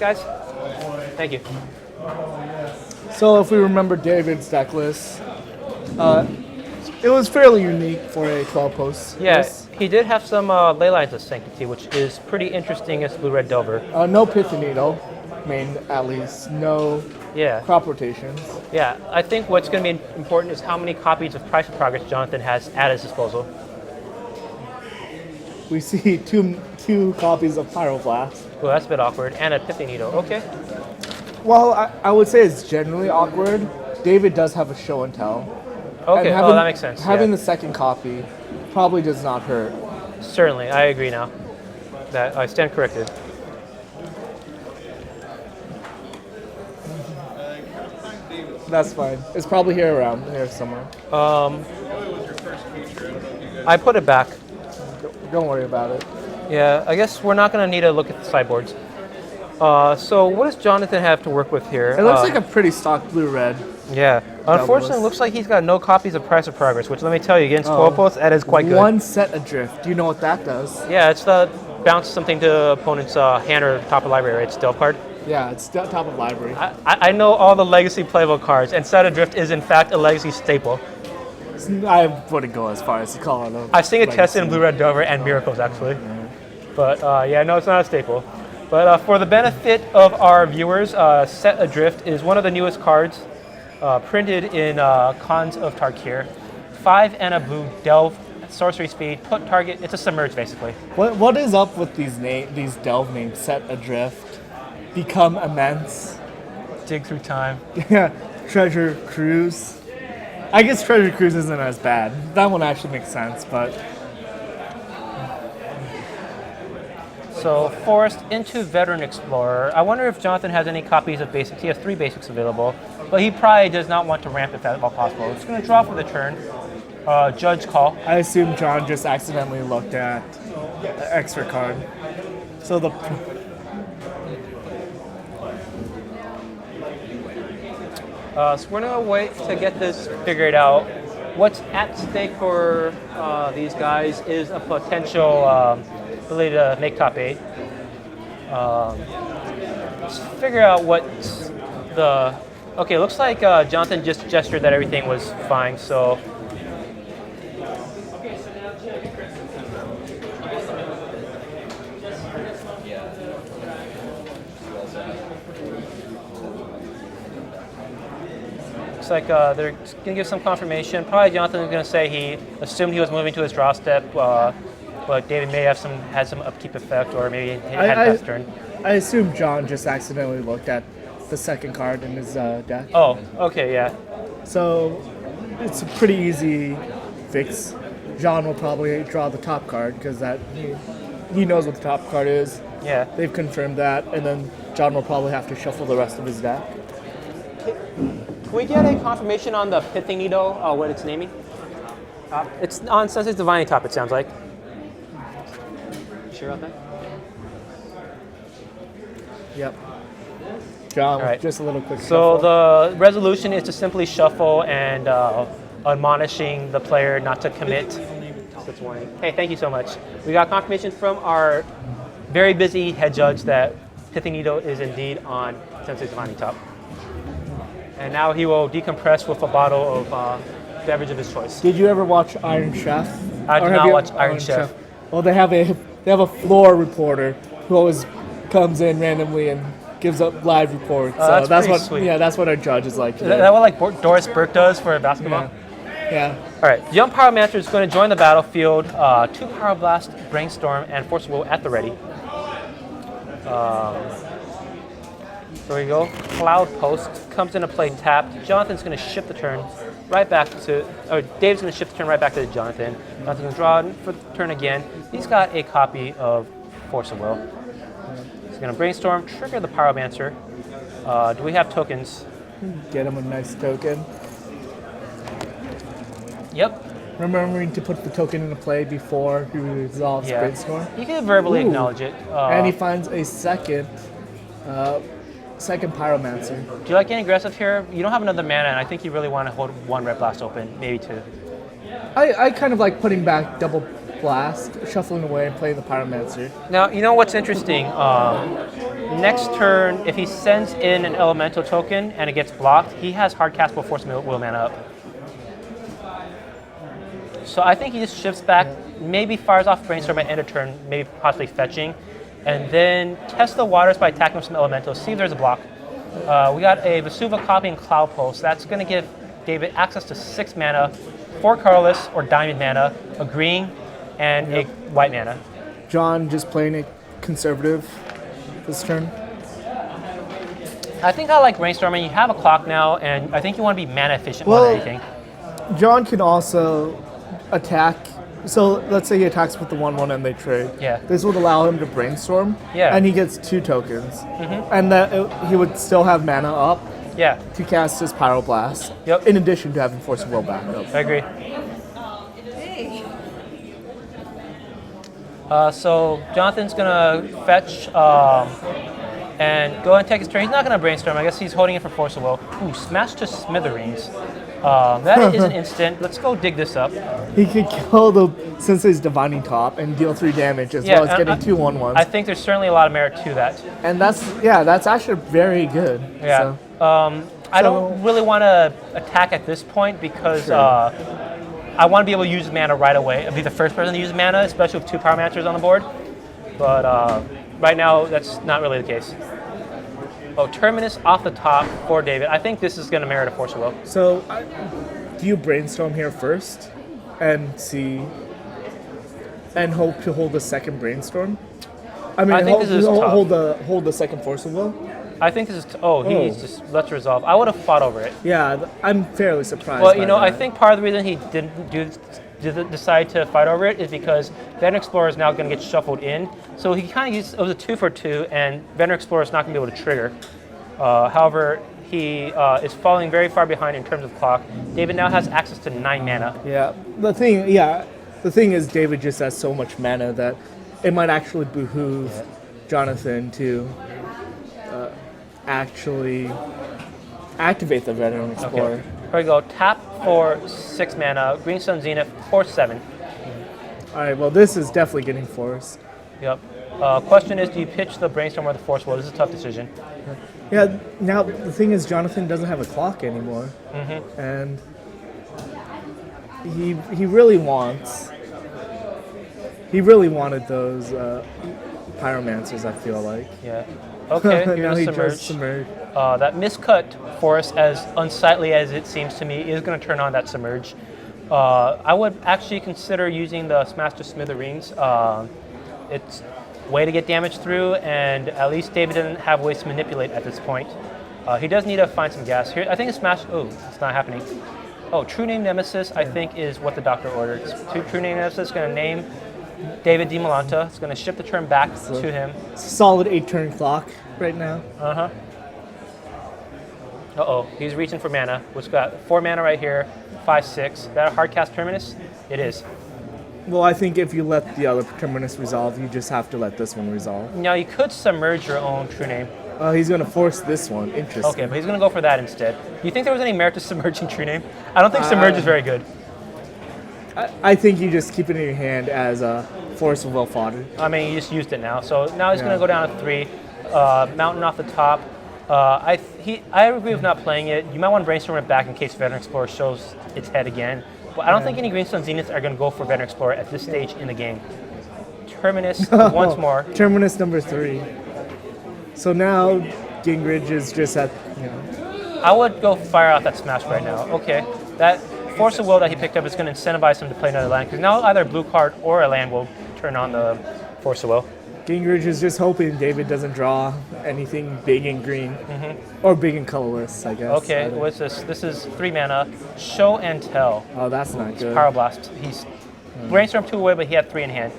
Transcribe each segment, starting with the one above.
guys. Thank you. So if we remember David's deck list, it was fairly unique for a 12-post Yes, he did have some Ley Lines of Sanctity, which is pretty interesting as Blue-Red Delver. No Pithy main at least, no Yeah. crop rotations. Yeah, I think what's going to be important is how many copies of Price of Progress Jonathan has at his disposal. We see two copies of Pyroblast. Well, that's a bit awkward. And a Pithy Needle. Okay. Well, I would say it's generally awkward. David does have a show and tell. Okay, And having, that makes sense. Having yeah. the second copy probably does not hurt. Certainly, I agree now. That I stand corrected. That's fine. It's probably here around here somewhere. I put it back. Don't worry about it. Yeah, I guess we're not going to need to look at the sideboards. So what does Jonathan have to work with here? It looks like a pretty stock blue-red. Yeah. Unfortunately, it looks like he's got no copies of Price of Progress, which let me tell you, against 12 posts, that is quite good. One set adrift. Do you know what that does? Yeah, it's the bounce something to opponent's hand or top of library, right? It's stealth card. Yeah, it's top of library. I know all the legacy playable cards, and Set Adrift is in fact a legacy staple. I wouldn't go as far as to call it. I've seen it tested in Blue-Red Delver and Miracles, actually. But yeah, no, it's not a staple. But for the benefit of our viewers, Set Adrift is one of the newest cards printed in Khans of Tarkir. 5 and a blue, delve, sorcery speed, put target, it's a submerge basically. What is up with these delve names? Set Adrift, Become Immense, Dig Through Time. yeah, Treasure Cruise. I guess Treasure Cruise isn't as bad. That one actually makes sense, but... So, Forest into Veteran Explorer. I wonder if Jonathan has any copies of Basics. He has 3 Basics available, but he probably does not want to ramp if at all possible. It's going to draw for the turn. Judge Call. I assume John just accidentally looked at the extra card. So the... So we're going to wait to get this figured out. What's at stake for these guys is a potential ability to make top 8. Let's figure out what the... Okay, looks like Jonathan just gestured that everything was fine, so... Looks like they're going to give some confirmation. Probably Jonathan's going to say he assumed he was moving to his draw step, but David may have had some upkeep effect, or maybe he had a fast turn. I assume John just accidentally looked at the second card in his deck. Oh, okay, yeah. So it's a pretty easy fix. John will probably draw the top card because he knows what the top card is. Yeah. They've confirmed that, and then John will probably have to shuffle the rest of his deck. Can we get a confirmation on the Pithing Needle, what it's naming? It's on Sensei's Divining Top, it sounds like. You sure about that? Yep. John, All right. just a little quick So shuffle. the resolution is to simply shuffle and admonishing the player not to commit. That's warning. Hey, thank you so much. We got confirmation from our very busy head judge that Pithing Needle is indeed on Sensei's Divining Top. And now he will decompress with a bottle of beverage of his choice. Did you ever watch Iron Chef? I did not watch Iron Chef. Well, they have a floor reporter who always comes in randomly and gives up live reports. So that's pretty what sweet. Yeah, that's what our judge is like. Is that what like Doris Burke does for basketball? Yeah. All right, Young Pyromancer is going to join the battlefield. 2 Pyroblast, Brainstorm, and Force Will at the ready. There we go. Cloud Post comes into play tapped. Jonathan's going to shift the turn right back to, or Dave's going to shift the turn right back to Jonathan. Jonathan's going to draw for the turn again. He's got a copy of Force of Will. He's going to Brainstorm, trigger the Pyromancer. Do we have tokens? Get him a nice token. Yep. Remembering to put the token into play before he resolves Brainstorm. You can verbally acknowledge it. And he finds a second Pyromancer. Do you like getting aggressive here? You don't have another mana, and I think you really want to hold 1 Red Blast open, maybe 2. I kind of like putting back double blast, shuffling away, and playing the Pyromancer. Now, you know what's interesting? next turn, if he sends in an elemental token and it gets blocked, he has hard cast before Force Will mana up. So I think he just shifts back, maybe fires off Brainstorm at end of turn, maybe possibly fetching, and then test the waters by attacking with some elementals, see if there's a block. We got a Vesuva copy and Cloud Pulse. That's going to give David access to 6 mana, 4 colorless or diamond mana, a green, and a white mana. John just playing it conservative this turn. I think I like brainstorming. You have a clock now, and I think you want to be mana efficient more than anything. John can also attack. So let's say he attacks with the 1/1 and they trade. Yeah. This would allow him to brainstorm. Yeah. And he gets 2 tokens. And he would still have mana up Yeah, to cast his Pyroblast. Yep. In addition to having Force of Will back up. I agree. So Jonathan's gonna fetch and go and take his turn. He's not gonna brainstorm. I guess he's holding it for Force of Will. Ooh, smash to Smithereens. That is an instant. Let's go dig this up. He could kill the Sensei's Divining Top and deal 3 damage as well as getting 2 1/1s. I think there's certainly a lot of merit to that. And that's actually very good. Yeah. So, I don't really want to attack at this point because I want to be able to use mana right away. I'll be the first person to use mana, especially with 2 Pyromancers on the board. But right now, that's not really the case. Oh, Terminus off the top for David. I think this is going to merit a Force of Will. So, do you brainstorm here first and see and hope to hold the second brainstorm? I mean, I think this is tough. hold the second Force of Will. I think this is. He's just let's resolve. I would have fought over it. Yeah, I'm fairly surprised. Well, by you know, I that. think part of the reason he didn't decide to fight over it is because Veteran Explorer is now going to get shuffled in. So he kind of used, it was a 2 for 2, and Veteran Explorer is not going to be able to trigger. However, he is falling very far behind in terms of clock. David now has access to 9 mana. Yeah, the thing is, David just has so much mana that it might actually behoove Jonathan to actually activate the Veteran Explorer. Okay. Here we go. Tap for 6 mana. Green Sun Zenith for 7. All right, well, this is definitely getting forced. Yep. Question is, do you pitch the Brainstorm or the Force Will? This is a tough decision. Yeah, now the thing is, Jonathan doesn't have a clock anymore. And he really wanted those Pyromancers, I feel like. Yeah. Okay, Now here's he a just Submerge. submerged. That miscut force, as unsightly as it seems to me, is going to turn on that Submerge. I would actually consider using the Smash to Smithereens. It's a way to get damage through, and at least David doesn't have ways to manipulate at this point. He does need to find some gas here. I think a Smash. Oh, it's not happening. Oh, True Name Nemesis, I think, is what the doctor ordered. True Name Nemesis is going to name David DiMolanta. It's going to shift the turn back to him. Solid 8-turn clock right now. Uh-oh, he's reaching for mana. We've got 4 mana right here, 5, 6. That a hard cast Terminus? It is. Well, I think if you let the other Terminus resolve, you just have to let this one resolve. Now, you could submerge your own True Name. He's going to force this one. Interesting. Okay, but he's going to go for that instead. Do you think there was any merit to submerging True Name? I don't think Submerge is very good. I think you just keep it in your hand as a Force of Will fodder. I mean, you just used it now. So now he's going to go down to 3. Mountain off the top. I agree with not playing it. You might want to brainstorm it back in case Veteran Explorer shows its head again. But I don't think any Green Sun Zeniths are going to go for Veteran Explorer at this stage in the game. Terminus once more. Terminus number 3. So now Gingrich is just at, I would go fire out that Smash right now. Okay, that Force of Will that he picked up is going to incentivize him to play another land, because now either a blue card or a land will turn on the Force of Will. Gingrich is just hoping David doesn't draw anything big and green. Or big and colorless, I guess. Okay, what's this? This is 3 mana. Show and Tell. Oh, that's not good. Pyroblast. He's brainstormed 2 away, but he had 3 in hand.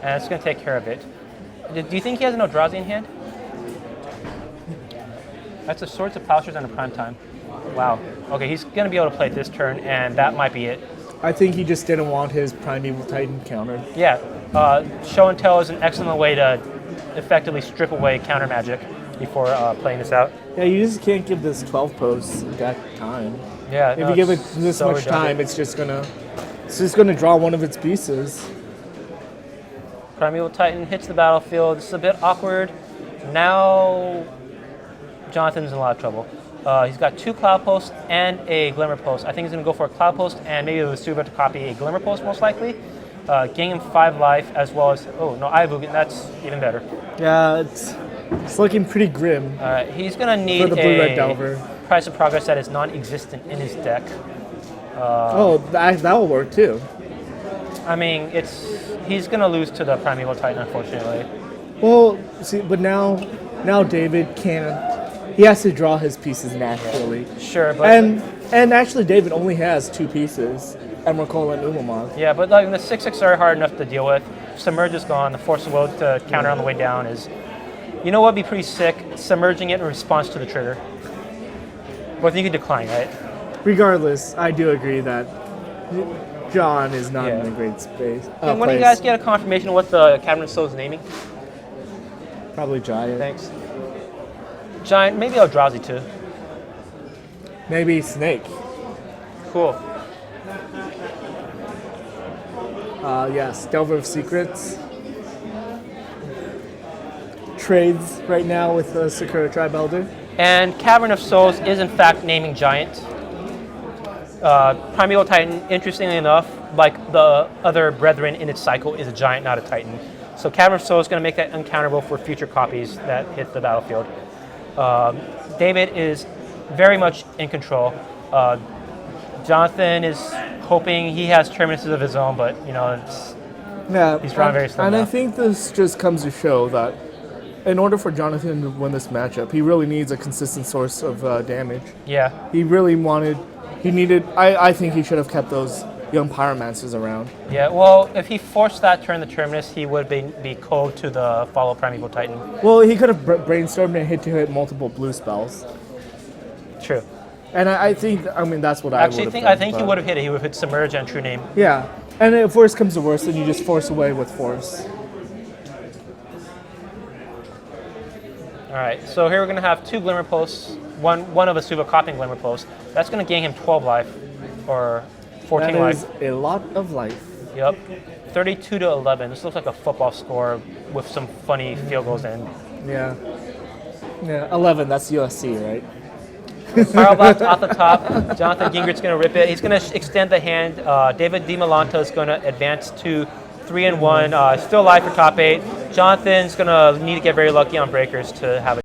And it's going to take care of it. Do you think he has an Eldrazi in hand? That's a Swords of Plowshares and a Prime Time. Wow. Okay, he's going to be able to play it this turn, and that might be it. I think he just didn't want his Primeval Titan countered. Yeah. Show and Tell is an excellent way to effectively strip away counter magic before playing this out. Yeah, you just can't give this 12 posts that time. Yeah. If you give it this so much time, it's just gonna draw one of its pieces. Primeval Titan hits the battlefield. This is a bit awkward. Now, Jonathan's in a lot of trouble. He's got 2 Cloud Posts and a Glimmer Post. I think he's going to go for a Cloud Post and maybe with Suba to copy a Glimmer Post most likely. Gain him 5 life as well as, oh no, Ivugan, that's even better. Yeah, it's looking pretty grim He's going to need for the blue-red Delver. Price of Progress that is non-existent in his deck. That will work too. I mean, he's going to lose to the Primeval Titan, unfortunately. Well, see, but now David can't. He has to draw his pieces naturally. Sure, but And actually, David only has 2 pieces, Emrakul and Umamoth. yeah, but like the 6/6 are hard enough to deal with. Submerge is gone. The Force of Will to counter on the way down is, you know what would be pretty sick? Submerging it in response to the trigger. But you can decline, right? Regardless, I do agree that John is not Yeah. in a great space. And when do you place. guys get a confirmation of what the Cabinet of Souls naming? Probably Giant. Thanks. Giant, maybe Eldrazi too. Maybe Snake. Cool. Yes, Delver of Secrets. Trades right now with Sakura Tribe Elder. And Cavern of Souls is in fact naming Giant. Primeval Titan, interestingly enough, like the other brethren in its cycle, is a Giant, not a Titan. So Cavern of Souls is going to make that uncounterable for future copies that hit the battlefield. David is very much in control. Jonathan is hoping he has terminuses of his own, but you know, Yeah, He's drawn very slow And now. I think this just comes to show that in order for Jonathan to win this matchup, he really needs a consistent source of damage. yeah. I think he should have kept those young pyromancers around. Yeah, well, if he forced that turn the terminus, he would be cold to the follow Primeval Titan. Well, he could have brainstormed and hit multiple blue spells. True. And I think, that's what I would have done. I think he but- would have hit it. He would have hit Submerge and True Name. Yeah, and if worse comes to worse, then you just force away with force. All right, so here we're going to have 2 Glimmer Posts, one of Asuba copying Glimmer Post. That's going to gain him 12 life, or 14 That life. is a lot of life. Yep. 32 to 11. This looks like a football score with some funny field goals in. Yeah. Yeah, 11, that's USC, right? Pyroblast off the top. Jonathan Gingrich's going to rip it. He's going to extend the hand. David DiMolanta is going to advance to 3-1. Still alive for top 8. Jonathan's going to need to get very lucky on breakers to have it.